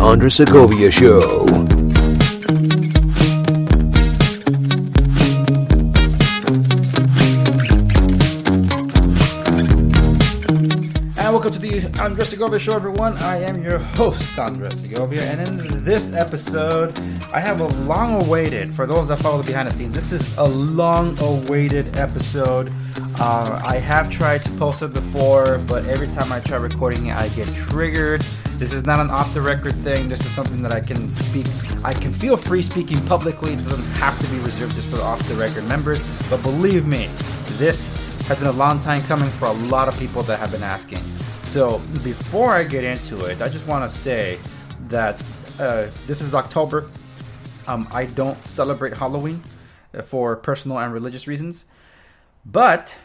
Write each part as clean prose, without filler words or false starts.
Andres Segovia Show. Welcome to the Andres Segovia Show, everyone. I am your host, Andres Segovia, and in this episode, I have a long-awaited, for those that follow the behind the scenes, this is a long-awaited episode. I have tried to post it before, but every time I try recording it, I get triggered. This is not an off-the-record thing. This is something that I can speak. I can feel free speaking publicly. It doesn't have to be reserved just for the off-the-record members, but believe me, this has been a long time coming for a lot of people that have been asking. So before I get into it, I just want to say that this is October. I don't celebrate Halloween for personal and religious reasons. But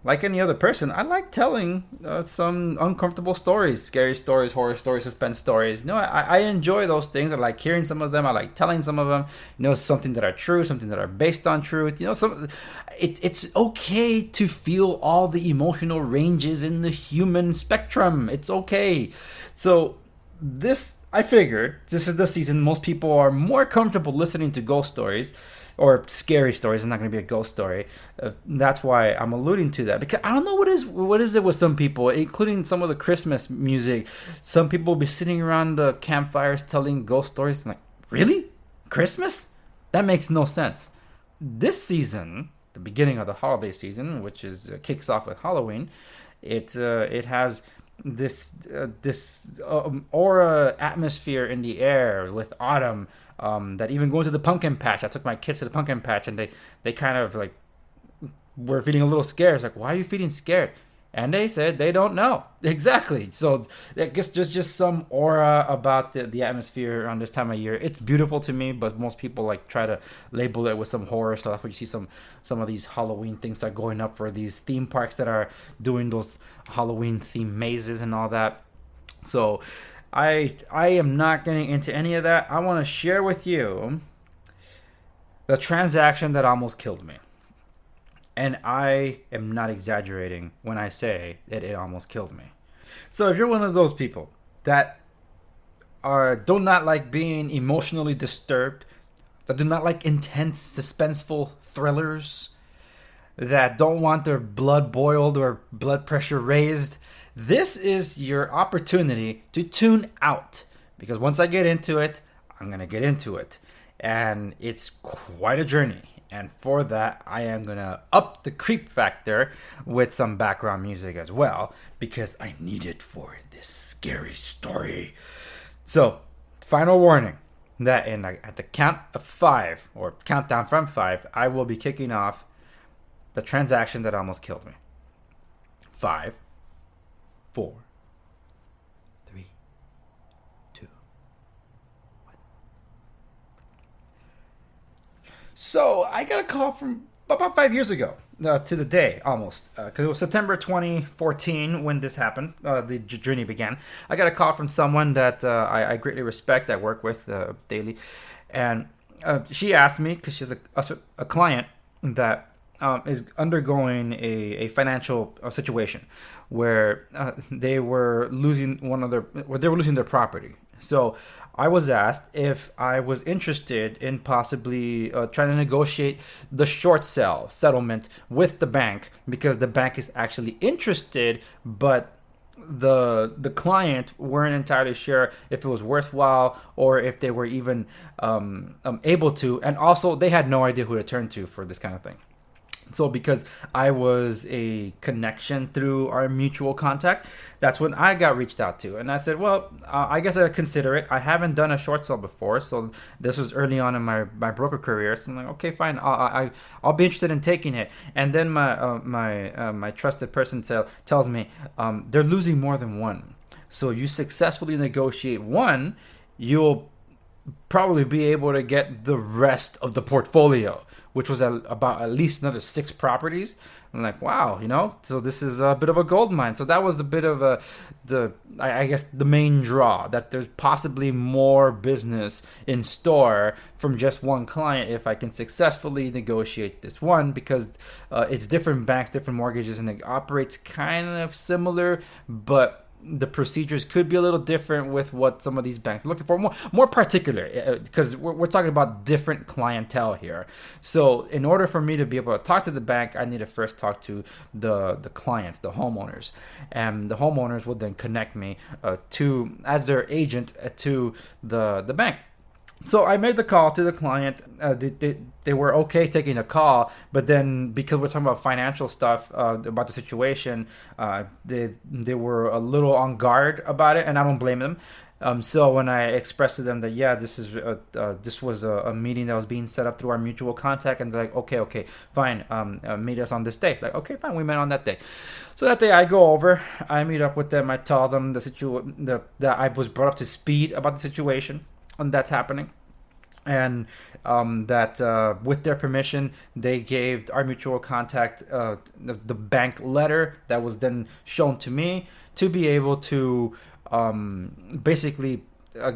like any other person, I like telling some uncomfortable stories, scary stories, horror stories, suspense stories. You know, I enjoy those things. I like hearing some of them. I like telling some of them. You know, something that are true, something that are based on truth. You know, it's okay to feel all the emotional ranges in the human spectrum. It's okay. So I figured this is the season most people are more comfortable listening to ghost stories. Or scary stories. It's not going to be a ghost story. That's why I'm alluding to that. Because I don't know what is it with some people, including some of the Christmas music. Some people will be sitting around the campfires telling ghost stories. I'm like, really? Christmas? That makes no sense. This season, the beginning of the holiday season, which kicks off with Halloween, it has this aura atmosphere in the air with autumn. That even going to the pumpkin patch. I took my kids to the pumpkin patch, and they kind of like were feeling a little scared. It's like, why are you feeling scared? And they said they don't know exactly. So I guess just some aura about the atmosphere around this time of year. It's beautiful to me, but most people like try to label it with some horror stuff. You see some of these Halloween things that are going up for these theme parks that are doing those Halloween themed mazes and all that. So I am not getting into any of that. I want to share with you the transaction that almost killed me. And I am not exaggerating when I say that it almost killed me. So if you're one of those people that do not like being emotionally disturbed, that do not like intense, suspenseful thrillers, that don't want their blood boiled or blood pressure raised, this is your opportunity to tune out, because once I get into it, I'm going to get into it. And it's quite a journey. And for that, I am going to up the creep factor with some background music as well, because I need it for this scary story. So, final warning that at the count of 5, or countdown from 5, I will be kicking off the transaction that almost killed me. 5, 4, 3, 2, 1. So I got a call from about 5 years ago, to the day almost, because it was September 2014 when this happened. The journey began. I got a call from someone that I greatly respect. I work with daily, and she asked me, because she's a client that is undergoing a financial situation where they were losing their property. So I was asked if I was interested in possibly trying to negotiate the short sale settlement with the bank, because the bank is actually interested, but the client weren't entirely sure if it was worthwhile or if they were even able to, and also they had no idea who to turn to for this kind of thing. So because I was a connection through our mutual contact, that's when I got reached out to. And I said, well, I guess I'd consider it. I haven't done a short sale before, so this was early on in my broker career. So I'm like, okay, fine. I'll be interested in taking it. And then my trusted person tells me they're losing more than one. So you successfully negotiate one, you'll probably be able to get the rest of the portfolio, which was about at least another 6 properties. I'm like, wow, so this is a bit of a gold mine. So that was a bit of I guess the main draw, that there's possibly more business in store from just one client if I can successfully negotiate this one, because it's different banks, different mortgages, and it operates kind of similar, but the procedures could be a little different with what some of these banks are looking for. More particular, because we're talking about different clientele here. So in order for me to be able to talk to the bank, I need to first talk to the clients, the homeowners, and the homeowners will then connect me to as their agent to the bank. So I made the call to the client. They were okay taking the call, but then because we're talking about financial stuff about the situation, they were a little on guard about it, and I don't blame them. So when I expressed to them that this was a meeting that was being set up through our mutual contact, and they're like, okay, fine, meet us on this day. Like, okay, fine, we met on that day. So that day I go over, I meet up with them, I tell them that I was brought up to speed about the situation and that's happening, and that with their permission they gave our mutual contact the bank letter that was then shown to me to be able to basically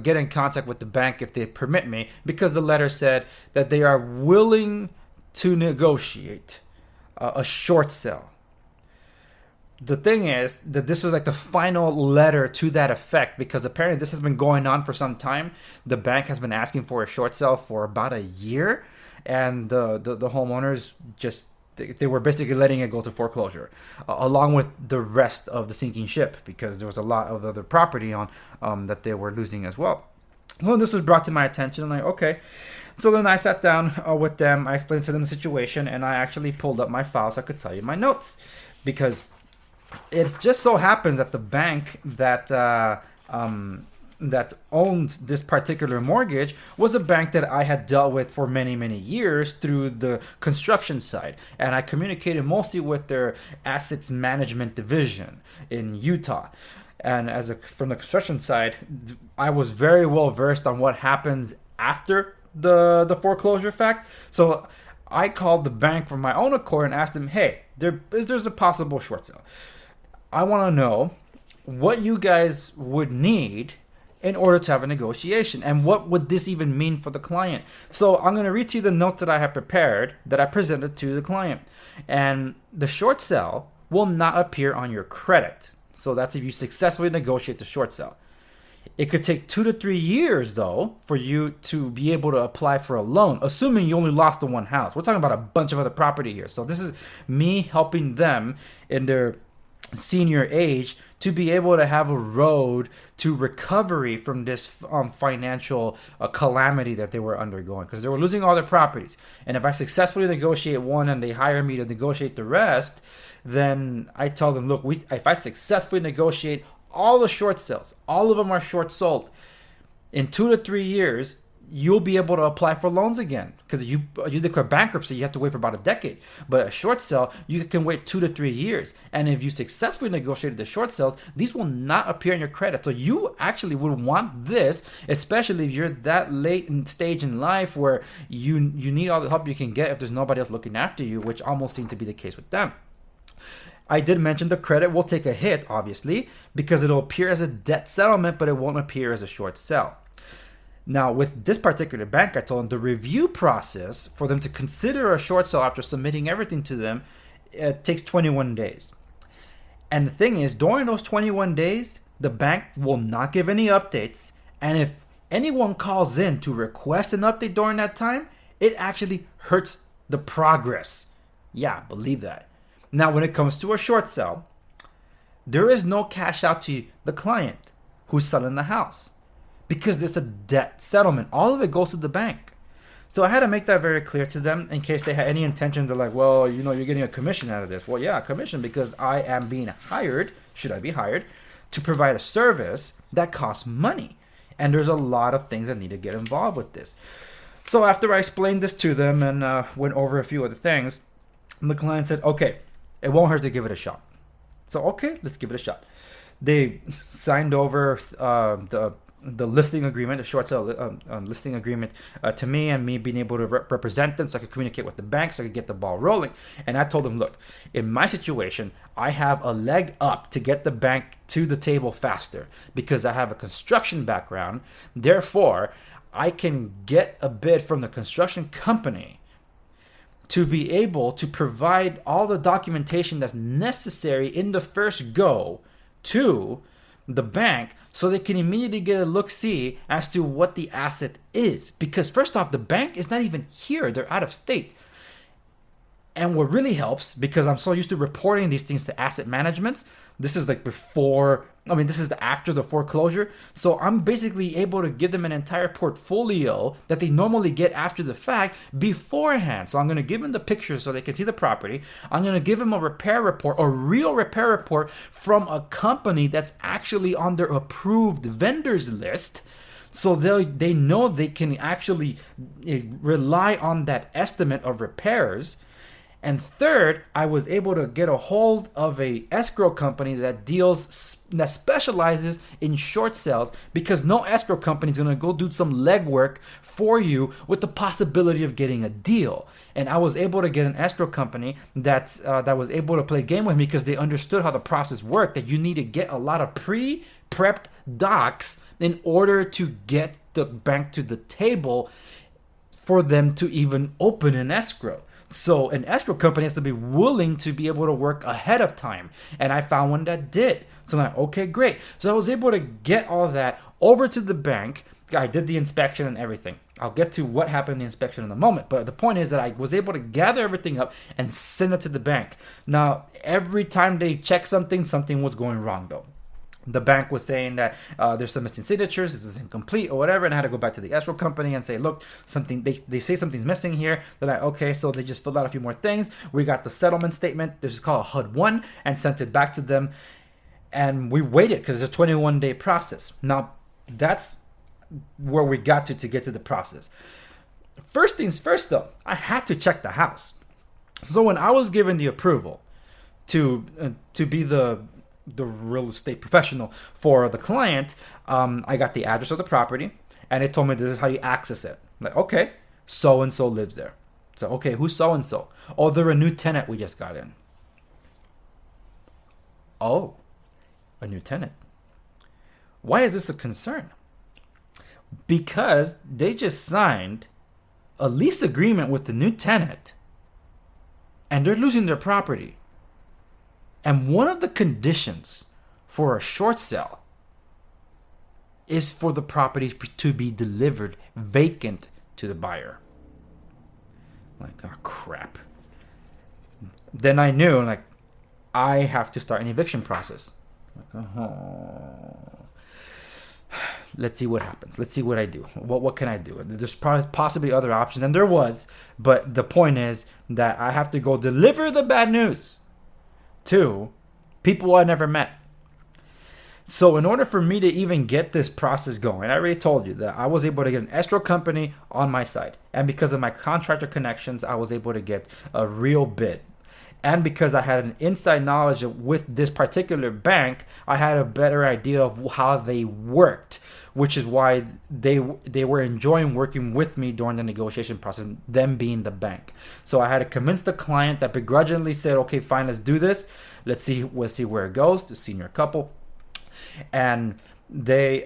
get in contact with the bank if they permit me, because the letter said that they are willing to negotiate a short sale. The thing is that this was like the final letter to that effect, because apparently this has been going on for some time. The bank has been asking for a short sale for about a year, and the homeowners just they were basically letting it go to foreclosure, along with the rest of the sinking ship, because there was a lot of other property on that they were losing as well. Well, this was brought to my attention. I'm like, okay. So then I sat down with them. I explained to them the situation, and I actually pulled up my file so I could tell you my notes, because it just so happens that the bank that owned this particular mortgage was a bank that I had dealt with for many, many years through the construction side. And I communicated mostly with their assets management division in Utah. And from the construction side, I was very well versed on what happens after the foreclosure fact. So I called the bank from my own accord and asked them, hey, there's a possible short sale. I want to know what you guys would need in order to have a negotiation, and what would this even mean for the client. So I'm going to read to you the note that I have prepared that I presented to the client. And the short sale will not appear on your credit. So that's if you successfully negotiate the short sale. It could take 2 to 3 years, though, for you to be able to apply for a loan, assuming you only lost the one house. We're talking about a bunch of other property here. So this is me helping them in their senior age to be able to have a road to recovery from this financial calamity that they were undergoing, because they were losing all their properties. And if I successfully negotiate one and they hire me to negotiate the rest, then I tell them, look, if I successfully negotiate all the short sales, all of them are short sold, in 2 to 3 years, you'll be able to apply for loans again, because you declare bankruptcy, you have to wait for about a decade. But a short sale, you can wait 2 to 3 years. And if you successfully negotiated the short sales, these will not appear in your credit. So you actually would want this, especially if you're that late in stage in life where you need all the help you can get if there's nobody else looking after you, which almost seemed to be the case with them. I did mention the credit will take a hit, obviously, because it'll appear as a debt settlement, but it won't appear as a short sale. Now, with this particular bank, I told them the review process for them to consider a short sale after submitting everything to them, it takes 21 days. And the thing is, during those 21 days, the bank will not give any updates. And if anyone calls in to request an update during that time, it actually hurts the progress. Yeah, believe that. Now, when it comes to a short sale, there is no cash out to the client who's selling the house, because it's a debt settlement. All of it goes to the bank. So I had to make that very clear to them in case they had any intentions of like, well, you're getting a commission out of this. Well, yeah, a commission, because I am being hired, should I be hired, to provide a service that costs money. And there's a lot of things that need to get involved with this. So after I explained this to them and went over a few other things, the client said, okay, it won't hurt to give it a shot. So, okay, let's give it a shot. They signed over the listing agreement, the short sale listing agreement to me, and me being able to represent them so I could communicate with the bank so I could get the ball rolling. And I told them, look, in my situation, I have a leg up to get the bank to the table faster because I have a construction background. Therefore, I can get a bid from the construction company to be able to provide all the documentation that's necessary in the first go to the bank so they can immediately get a look-see as to what the asset is. Because first off, the bank is not even here. They're out of state. And what really helps, because I'm so used to reporting these things to asset management, this is like this is after the foreclosure. So I'm basically able to give them an entire portfolio that they normally get after the fact beforehand. So I'm going to give them the pictures so they can see the property. I'm going to give them a repair report, a real repair report from a company that's actually on their approved vendors list. So they know they can actually rely on that estimate of repairs. And third, I was able to get a hold of a escrow company that specializes in short sales, because no escrow company is going to go do some legwork for you with the possibility of getting a deal. And I was able to get an escrow company that was able to play a game with me, because they understood how the process worked, that you need to get a lot of pre-prepped docs in order to get the bank to the table for them to even open an escrow. So an escrow company has to be willing to be able to work ahead of time. And I found one that did. So I'm like, okay, great. So I was able to get all that over to the bank. I did the inspection and everything. I'll get to what happened in the inspection in a moment. But the point is that I was able to gather everything up and send it to the bank. Now, every time they check something was going wrong though. The bank was saying that there's some missing signatures, this is incomplete or whatever, and I had to go back to the escrow company and say, look, they say something's missing here. They're like, okay, so they just filled out a few more things. We got the settlement statement, this is called HUD-1, and sent it back to them. And we waited, because it's a 21-day process. Now, that's where we got to get to the process. First things first, though, I had to check the house. So when I was given the approval to be the real estate professional for the client, I got the address of the property, and it told me this is how you access it. I'm like, okay, so-and-so lives there. So, okay, who's so-and-so? Oh, they're a new tenant we just got in. Oh, a new tenant. Why is this a concern? Because they just signed a lease agreement with the new tenant, and they're losing their property. And one of the conditions for a short sale is for the property to be delivered vacant to the buyer. Like, oh crap. Then I knew, like, I have to start an eviction process. Like, let's see what happens. Let's see what I do. What can I do? There's possibly other options, and there was, but the point is that I have to go deliver the bad news to people I never met. So in order for me to even get this process going, I already told you that I was able to get an escrow company on my side. And because of my contractor connections, I was able to get a real bid. And because I had an inside knowledge with this particular bank, I had a better idea of how they worked, which is why they were enjoying working with me during the negotiation process, them being the bank. So I had to convince the client that begrudgingly said, okay, fine, let's do this. We'll see where it goes. The senior couple. And they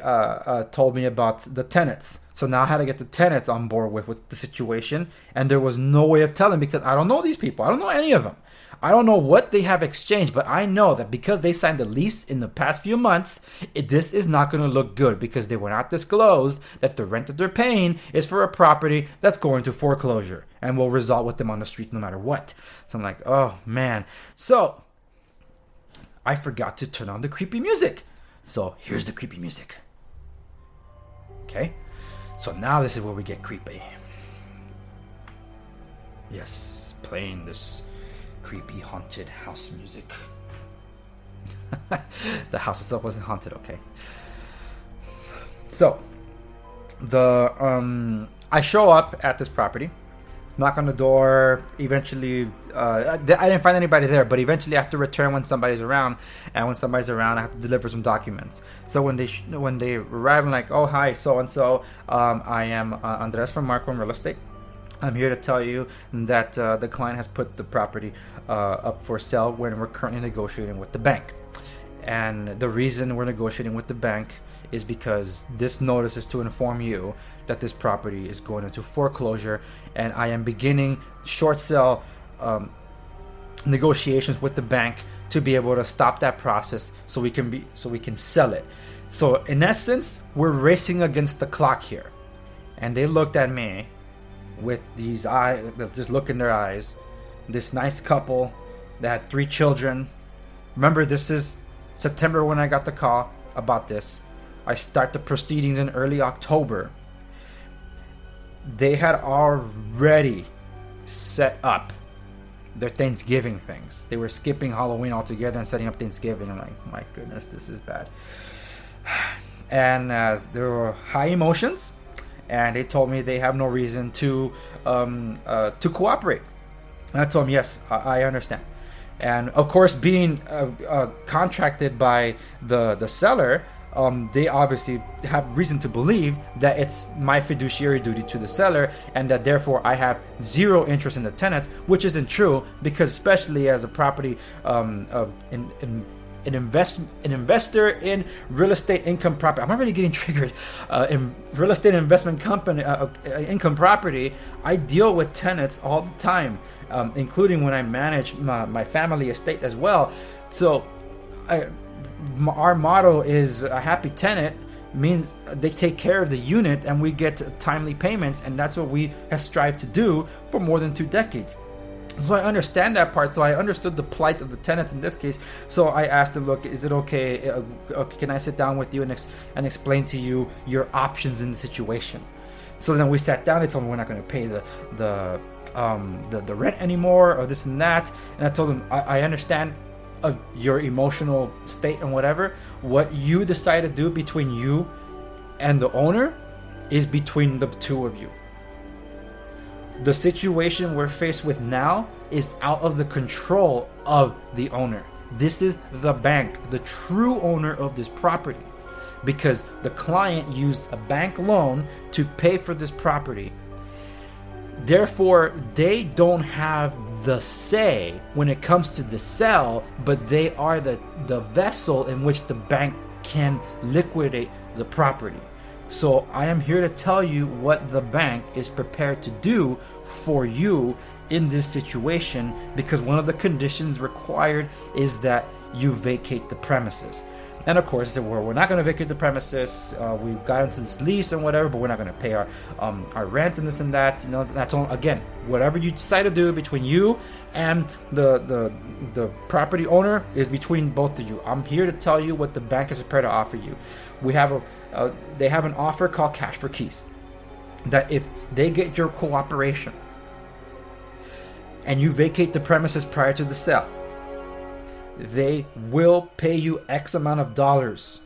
told me about the tenants. So now I had to get the tenants on board with the situation. And there was no way of telling, because I don't know these people. I don't know any of them. I don't know what they have exchanged, but I know that because they signed the lease in the past few months, this is not going to look good, because they were not disclosed that the rent that they're paying is for a property that's going to foreclosure and will result with them on the street no matter what. So I'm like, oh man. So I forgot to turn on the creepy music. So here's the creepy music. Okay. So now this is where we get creepy. Yes, playing this creepy haunted house music. The house itself wasn't haunted, okay. So I show up at this property, knock on the door. Eventually, I didn't find anybody there, but eventually I have to return when somebody's around. And when somebody's around, I have to deliver some documents. So when they arrive, I'm like, oh hi, so and so. I am Andres from Marco Real Estate. I'm here to tell you that the client has put the property up for sale when we're currently negotiating with the bank. And the reason we're negotiating with the bank is because this notice is to inform you that this property is going into foreclosure, and I am beginning short sale negotiations with the bank to be able to stop that process so we can sell it. So in essence, we're racing against the clock here. And they looked at me with these eyes, just look in their eyes. This nice couple that had 3 children. Remember, this is September when I got the call about this. I start the proceedings in early October. They had already set up their Thanksgiving things. They were skipping Halloween altogether and setting up Thanksgiving. I'm like, my goodness, this is bad. And there were high emotions, and they told me they have no reason to cooperate. And I told them, yes, I understand. And of course, being contracted by the seller, they obviously have reason to believe that it's my fiduciary duty to the seller, and that therefore I have zero interest in the tenants, which isn't true, because especially as a property an investor in real estate income property. I'm already getting triggered. In real estate investment company income property, I deal with tenants all the time, including when I manage my family estate as well. So our motto is a happy tenant means they take care of the unit and we get timely payments, and that's what we have strived to do for more than 2 decades. So I understand that part. So I understood the plight of the tenants in this case. So I asked them, look, is it okay? Can I sit down with you and explain to you your options in the situation? So then we sat down. They told me we're not going to pay the rent anymore, or this and that. And I told them I understand your emotional state and whatever. What you decide to do between you and the owner is between the 2 of you. The situation we're faced with now is out of the control of the owner. This is the bank, the true owner of this property, because the client used a bank loan to pay for this property. Therefore, they don't have the say when it comes to the sale, but they are the vessel in which the bank can liquidate the property. So I am here to tell you what the bank is prepared to do for you in this situation, because one of the conditions required is that you vacate the premises. And of course, we're not going to vacate the premises. We've got into this lease and whatever, but we're not going to pay our rent and this and that. You know, that's all. Again, whatever you decide to do between you and the property owner is between both of you. I'm here to tell you what the bank is prepared to offer you. We have they have an offer called Cash for Keys, that if they get your cooperation and you vacate the premises prior to the sale, they will pay you X amount of dollars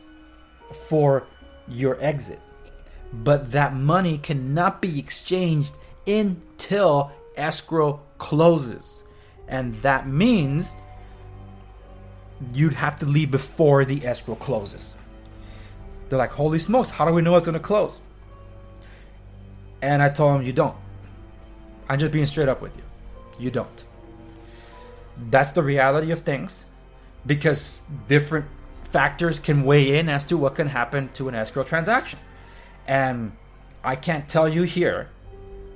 for your exit. But that money cannot be exchanged until escrow closes. And that means you'd have to leave before the escrow closes. They're like, holy smokes, how do we know it's going to close? And I told them, you don't. I'm just being straight up with you. You don't. That's the reality of things, because different factors can weigh in as to what can happen to an escrow transaction. And I can't tell you here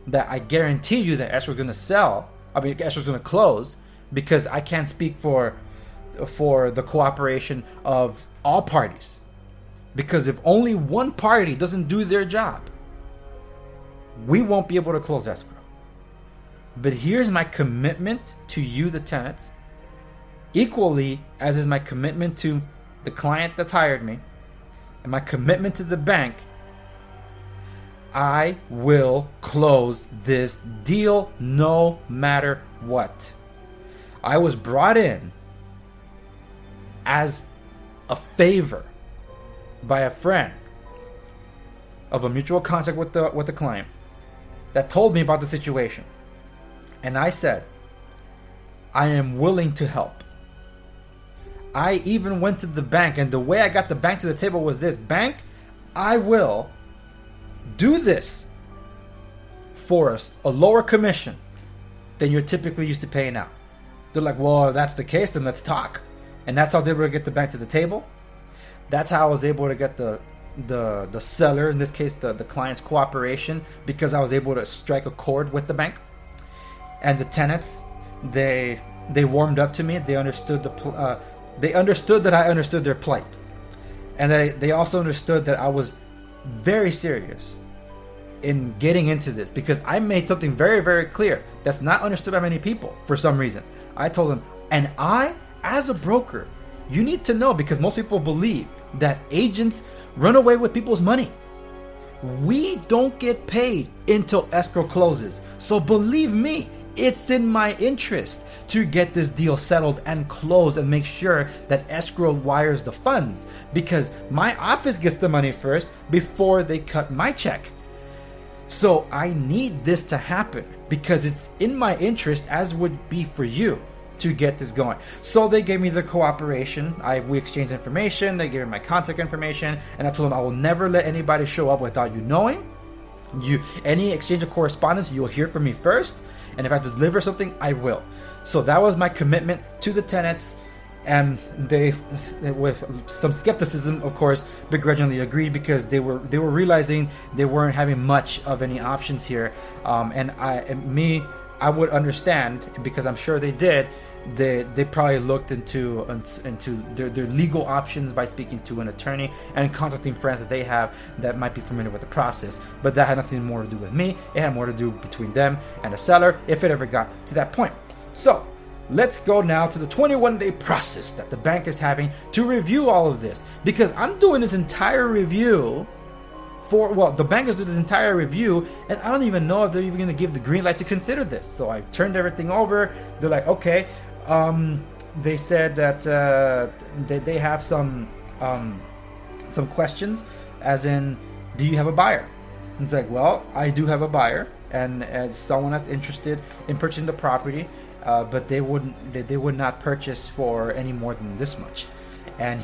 that I guarantee you that escrow is going to sell. I mean, escrow is going to close, because I can't speak for the cooperation of all parties. Because if only one party doesn't do their job, we won't be able to close escrow. But here's my commitment to you, the tenants, equally as is my commitment to the client that's hired me, and my commitment to the bank. I will close this deal no matter what. I was brought in as a favor by a friend of a mutual contact with the client that told me about the situation. And I said, I am willing to help. I even went to the bank, and the way I got the bank to the table was this: bank, I will do this for us, a lower commission than you're typically used to paying out. They're like, well, if that's the case, then let's talk. And that's how I was able to get the bank to the table. That's how I was able to get the seller, in this case the client's cooperation, because I was able to strike a chord with the bank. And the tenants, they they warmed up to me. They understood they understood that I understood their plight, and they also understood that I was very serious in getting into this, because I made something very, very clear that's not understood by many people for some reason. I told them, and I, as a broker, you need to know, because most people believe that agents run away with people's money. We don't get paid until escrow closes. So believe me, it's in my interest to get this deal settled and closed and make sure that escrow wires the funds, because my office gets the money first before they cut my check. So I need this to happen because it's in my interest, as would be for you, to get this going. So they gave me their cooperation. We exchanged information. They gave me my contact information, and I told them I will never let anybody show up without you knowing. Any exchange of correspondence, you'll hear from me first, and if I deliver something, I will. So that was my commitment to the tenants, and they, with some skepticism, of course, begrudgingly agreed, because they were realizing they weren't having much of any options here. And I would understand, because I'm sure they did. They probably looked into their legal options by speaking to an attorney and contacting friends that they have that might be familiar with the process. But that had nothing more to do with me. It had more to do between them and the seller, if it ever got to that point. So let's go now to the 21-day process that the bank is having to review all of this, because I'm doing this entire review the bankers do this entire review, and I don't even know if they're even going to give the green light to consider this. So I turned everything over. They're like, okay. They said that they have some questions, as in, do you have a buyer? And it's like, well, I do have a buyer, and as someone that's interested in purchasing the property, but they would not purchase for any more than this much. And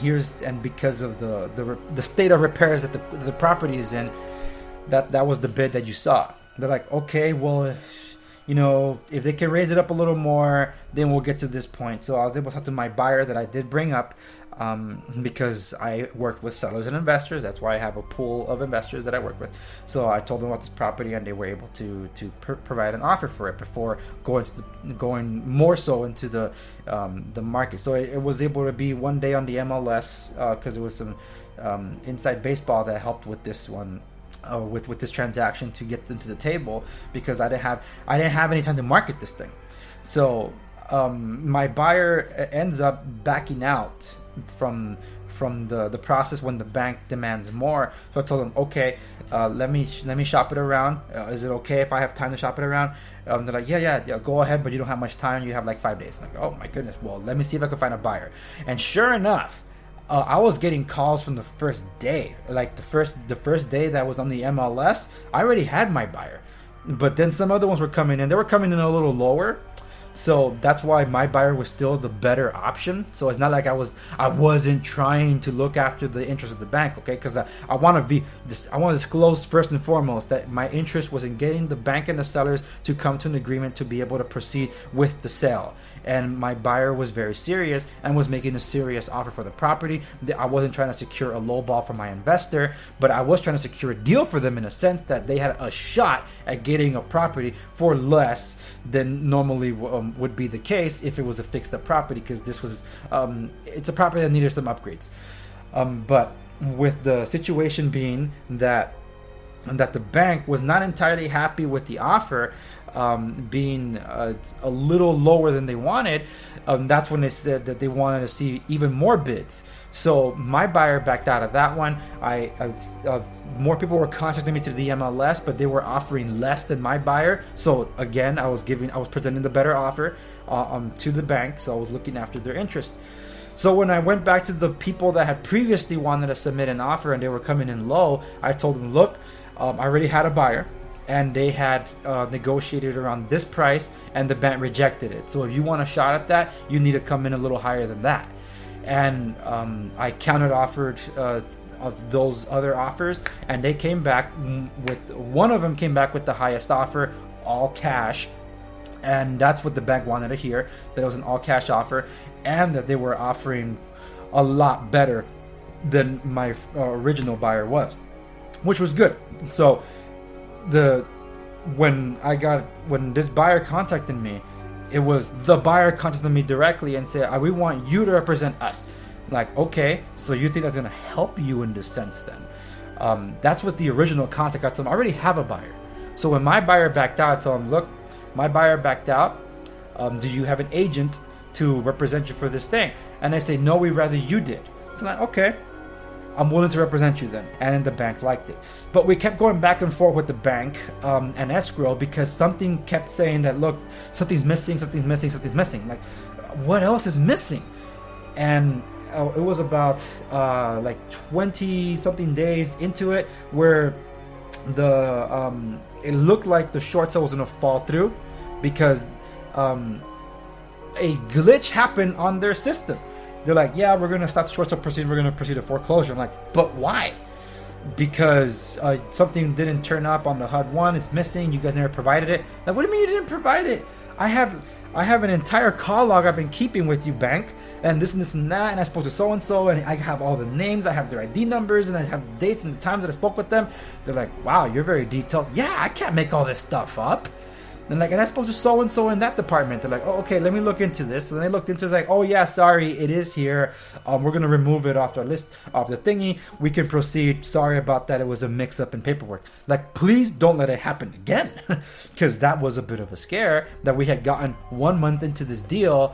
because of the state of repairs that the property is in, that was the bid that you saw. They're like, okay, well, if they can raise it up a little more, then we'll get to this point. So I was able to talk to my buyer that I did bring up, because I worked with sellers and investors. That's why I have a pool of investors that I work with. So I told them about this property, and they were able to provide an offer for it before going more so into the market. So it was able to be one day on the MLS, because there was some inside baseball that helped with this one. With this transaction, to get them to the table, because I didn't have any time to market this thing. So my buyer ends up backing out from the process when the bank demands more. So I told them, okay, let me shop it around. Is it okay if I have time to shop it around? They're like, yeah, go ahead, but you don't have much time. You have like 5 days. I'm like, oh my goodness. Well, let me see if I can find a buyer. And sure enough, I was getting calls from the first day. Like the first day that was on the MLS, I already had my buyer. But then some other ones were coming in. They were coming in a little lower. So that's why my buyer was still the better option. So it's not like I wasn't trying to look after the interest of the bank, okay? Because I want to disclose first and foremost that my interest was in getting the bank and the sellers to come to an agreement to be able to proceed with the sale. And my buyer was very serious and was making a serious offer for the property. I wasn't trying to secure a low ball for my investor, but I was trying to secure a deal for them in a sense that they had a shot at getting a property for less than normally would be the case if it was a fixed up property, because this was it's a property that needed some upgrades. But with the situation being that the bank was not entirely happy with the offer, being a little lower than they wanted, that's when they said that they wanted to see even more bids. So my buyer backed out of that one. More people were contacting me through the MLS, but they were offering less than my buyer. So again, I was presenting the better offer to the bank. So I was looking after their interest. So when I went back to the people that had previously wanted to submit an offer and they were coming in low, I told them, look, I already had a buyer, and they had negotiated around this price, and the bank rejected it. So if you want a shot at that, you need to come in a little higher than that. And I countered offered of those other offers, and they came back with, one of them came back with the highest offer, all cash. And that's what the bank wanted to hear, that it was an all cash offer, and that they were offering a lot better than my original buyer was, which was good. So when this buyer contacted me, it was the buyer contacted me directly and said, we want you to represent us. Like, okay, so you think that's going to help you in this sense then? That's what the original contact. I told them, I already have a buyer. So when my buyer backed out, I told him, look, my buyer backed out. Do you have an agent to represent you for this thing? And they say, no, we'd rather you did. So I'm like, okay, I'm willing to represent you then. And then the bank liked it. But we kept going back and forth with the bank and escrow because something kept saying that, look, something's missing, something's missing, something's missing. Like, what else is missing? And it was about like 20 something days into it where it looked like the short sale was going to fall through because a glitch happened on their system. They're like, yeah, we're going to stop the short sale proceeding. We're going to proceed to foreclosure. I'm like, but why? Because something didn't turn up on the HUD-1. It's missing. You guys never provided it. Like, what do you mean you didn't provide it? I have an entire call log I've been keeping with you, bank, and this and that, and I spoke to so-and-so, and I have all the names, I have their ID numbers, and I have the dates and the times that I spoke with them. They're like, wow, you're very detailed. Yeah, I can't make all this stuff up. And I spoke to so-and-so in that department. They're like, oh, okay, let me look into this. And they looked into it, like, oh yeah, sorry, it is here. We're going to remove it off the list, off the thingy. We can proceed. Sorry about that. It was a mix-up in paperwork. Like, please don't let it happen again. Because that was a bit of a scare that we had gotten 1 month into this deal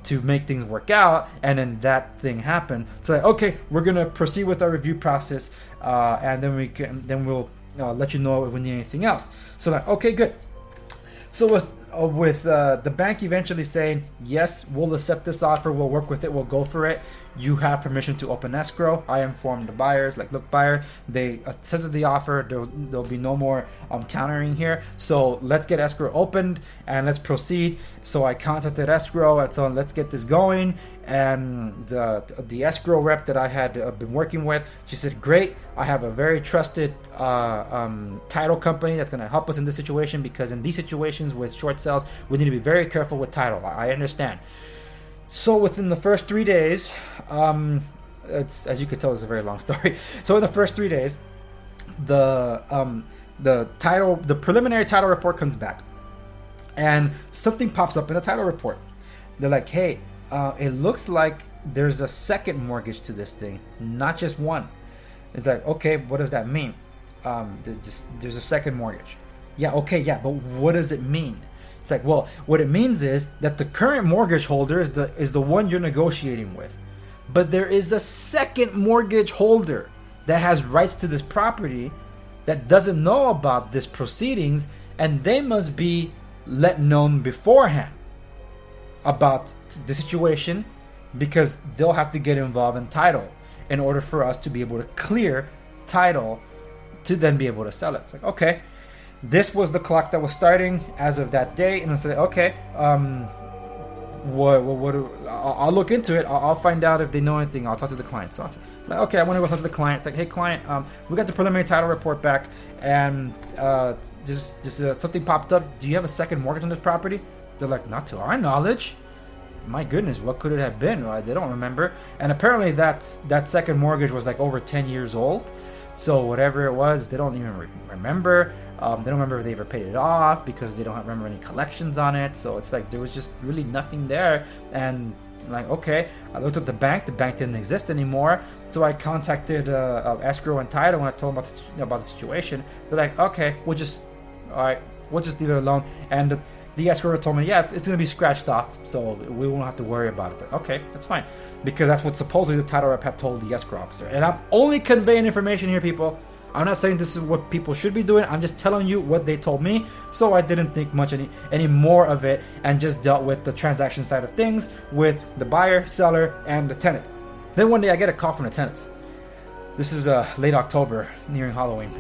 to make things work out. And then that thing happened. So, like, okay, we're going to proceed with our review process. And then we'll let you know if we need anything else. So, like, okay, good. So with the bank eventually saying, yes, we'll accept this offer, we'll work with it, we'll go for it. You have permission to open escrow. I informed the buyers, like, look, buyer, they accepted the offer. There'll be no more countering here. So let's get escrow opened and let's proceed. So I contacted escrow and so let's get this going. And the escrow rep that I had been working with, she said, great, I have a very trusted title company that's going to help us in this situation, because in these situations with short sales, we need to be very careful with title. I understand. So within the first 3 days, as you could tell, it's a very long story. So in the first 3 days, the preliminary title report comes back, and something pops up in the title report. They're like, hey, it looks like there's a second mortgage to this thing, not just one. It's like, okay, what does that mean? There's a second mortgage. Yeah, okay, yeah, but what does it mean? It's like, well, what it means is that the current mortgage holder is the one you're negotiating with. But there is a second mortgage holder that has rights to this property that doesn't know about this proceedings, and they must be let known beforehand about the situation, because they'll have to get involved in title in order for us to be able to clear title to then be able to sell it. It's like, okay, this was the clock that was starting as of that day, and I said, okay, I'll look into it. I'll find out if they know anything. I'll talk to the client. So like, okay, I want to go talk to the client. It's like, hey, client, we got the preliminary title report back, and just something popped up. Do you have a second mortgage on this property? They're like, not to our knowledge. My goodness, what could it have been? They don't remember. And apparently that second mortgage was like over 10 years old. So whatever it was, they don't even remember. They don't remember if they ever paid it off, because they don't remember any collections on it. So it's like there was just really nothing there. And like, okay, I looked at the bank didn't exist anymore. So I contacted escrow and title, and I told them about the situation. They're like, okay, we'll just leave it alone. And the escrow told me, yeah, it's going to be scratched off, so we won't have to worry about it. Like, okay, that's fine, because that's what supposedly the title rep had told the escrow officer. And I'm only conveying information here, people. I'm not saying this is what people should be doing. I'm just telling you what they told me. So I didn't think much any more of it, and just dealt with the transaction side of things with the buyer, seller, and the tenant. Then one day I get a call from the tenants. This is late October, nearing Halloween.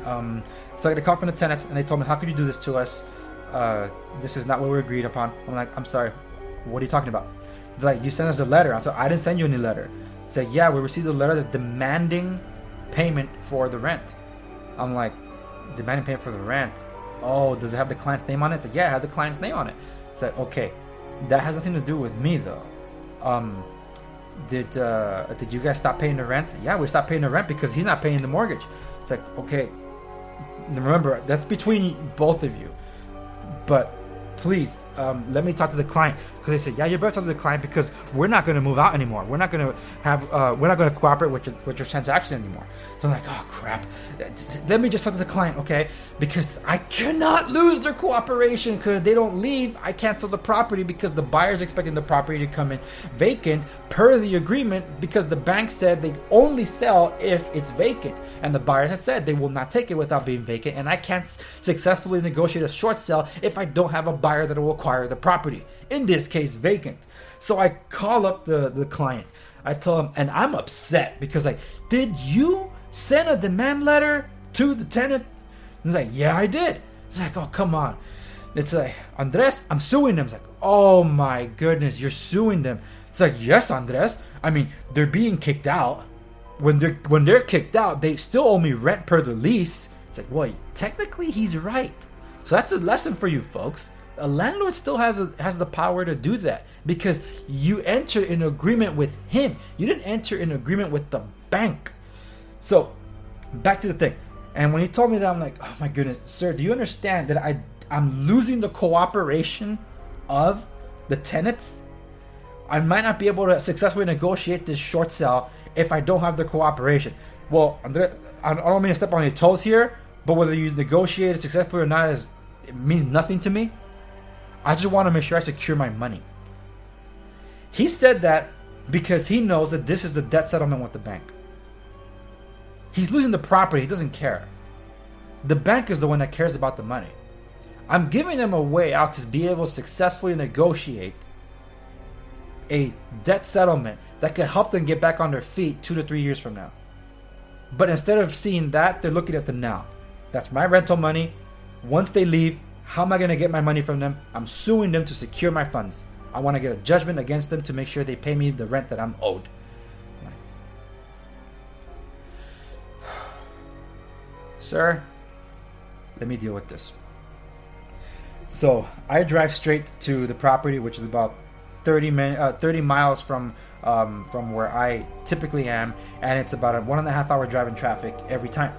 So I get a call from the tenants, and they told me, how could you do this to us? This is not what we agreed upon. I'm like, I'm sorry, what are you talking about? They're like, you sent us a letter. I'm like, I didn't send you any letter. It's like, yeah, we received a letter that's demanding payment for the rent. I'm like, demanding payment for the rent? Oh, does it have the client's name on it? It's like, yeah, it has the client's name on it. It's like, okay, that has nothing to do with me though. Did you guys stop paying the rent? Yeah, we stopped paying the rent because he's not paying the mortgage. It's like, okay, remember, that's between both of you. But please, let me talk to the client. Because they said, yeah, you better talk to the client because we're not going to move out anymore. We're not going to cooperate with your transaction anymore. So I'm like, oh crap. Let me just talk to the client, okay? Because I cannot lose their cooperation because they don't leave. I can't sell the property because the buyer's expecting the property to come in vacant per the agreement because the bank said they only sell if it's vacant. And the buyer has said they will not take it without being vacant. And I can't successfully negotiate a short sale if I don't have a buyer that will acquire the property. In this case, vacant. So I call up the client. I tell him, and I'm upset because like, did you send a demand letter to the tenant? He's like, yeah, I did. It's like, oh, come on. It's like, Andres, I'm suing them. It's like, oh my goodness, you're suing them. It's like, yes, Andres. I mean, they're being kicked out. When they're kicked out, they still owe me rent per the lease. It's like, well, technically he's right. So that's a lesson for you folks. A landlord still has the power to do that because you enter an agreement with him. You didn't enter an agreement with the bank. So back to the thing. And when he told me that, I'm like, oh my goodness, sir, do you understand that I'm losing the cooperation of the tenants? I might not be able to successfully negotiate this short sale if I don't have the cooperation. Well, Andre, I don't mean to step on your toes here, but whether you negotiate it successfully or not it means nothing to me. I just want to make sure I secure my money. He said that because he knows that this is the debt settlement with the bank. He's losing the property. He doesn't care. The bank is the one that cares about the money. I'm giving them a way out to be able to successfully negotiate a debt settlement that could help them get back on their feet 2 to 3 years from now. But instead of seeing that, they're looking at the now. That's my rental money. Once they leave, how am I going to get my money from them? I'm suing them to secure my funds. I want to get a judgment against them to make sure they pay me the rent that I'm owed. Sir, let me deal with this. So I drive straight to the property, which is about 30 miles from where I typically am, and it's about a 1.5 hour drive in traffic every time.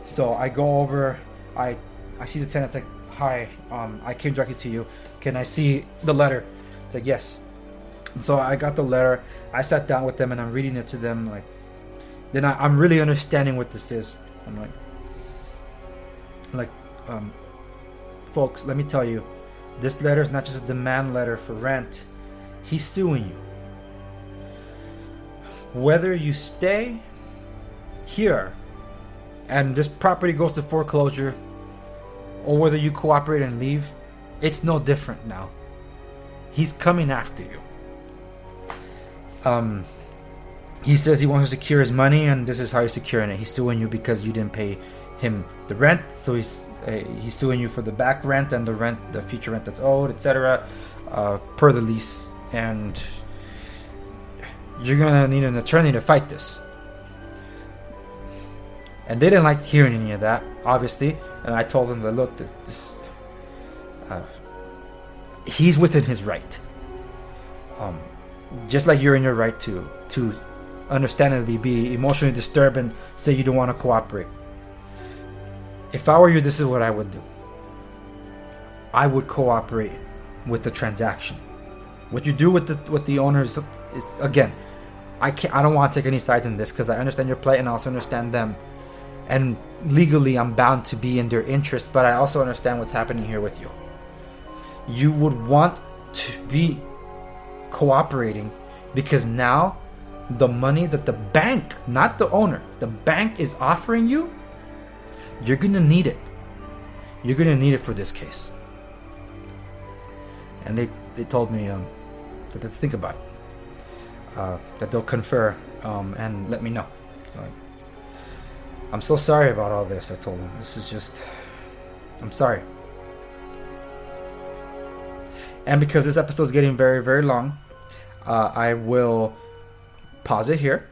So I go over, I see the tenant, like, hi, I came directly to you. Can I see the letter? It's like, yes. And so I got the letter. I sat down with them and I'm reading it to them. Like, then I'm really understanding what this is. I'm like, folks, let me tell you, this letter is not just a demand letter for rent. He's suing you. Whether you stay here and this property goes to foreclosure, or whether you cooperate and leave, it's no different now. He's coming after you. He says he wants to secure his money, and this is how he's securing it. He's suing you because you didn't pay him the rent, so he's suing you for the back rent and the future rent that's owed, etc., per the lease. And you're gonna need an attorney to fight this. And they didn't like hearing any of that, obviously. And I told them that, look, he's within his right. Just like you're in your right to understandably be emotionally disturbed and say you don't want to cooperate. If I were you, this is what I would do. I would cooperate with the transaction. What you do with the owners is, again, I don't want to take any sides in this because I understand your plight and I also understand them. And legally, I'm bound to be in their interest, but I also understand what's happening here with you. You would want to be cooperating because now the money that the bank, not the owner, the bank is offering you, you're going to need it. You're going to need it for this case. And they told me that they think about it, that they'll confer and let me know. So I'm so sorry about all this. I told them this is just, I'm sorry. And because this episode is getting very, very long, I will pause it here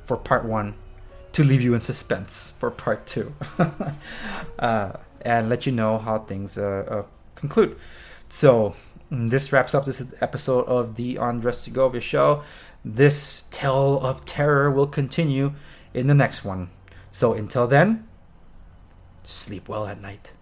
for part 1 to leave you in suspense for part 2 and let you know how things conclude. So this wraps up this episode of the Andres Segovia Show. This tale of terror will continue in the next one. So until then, sleep well at night.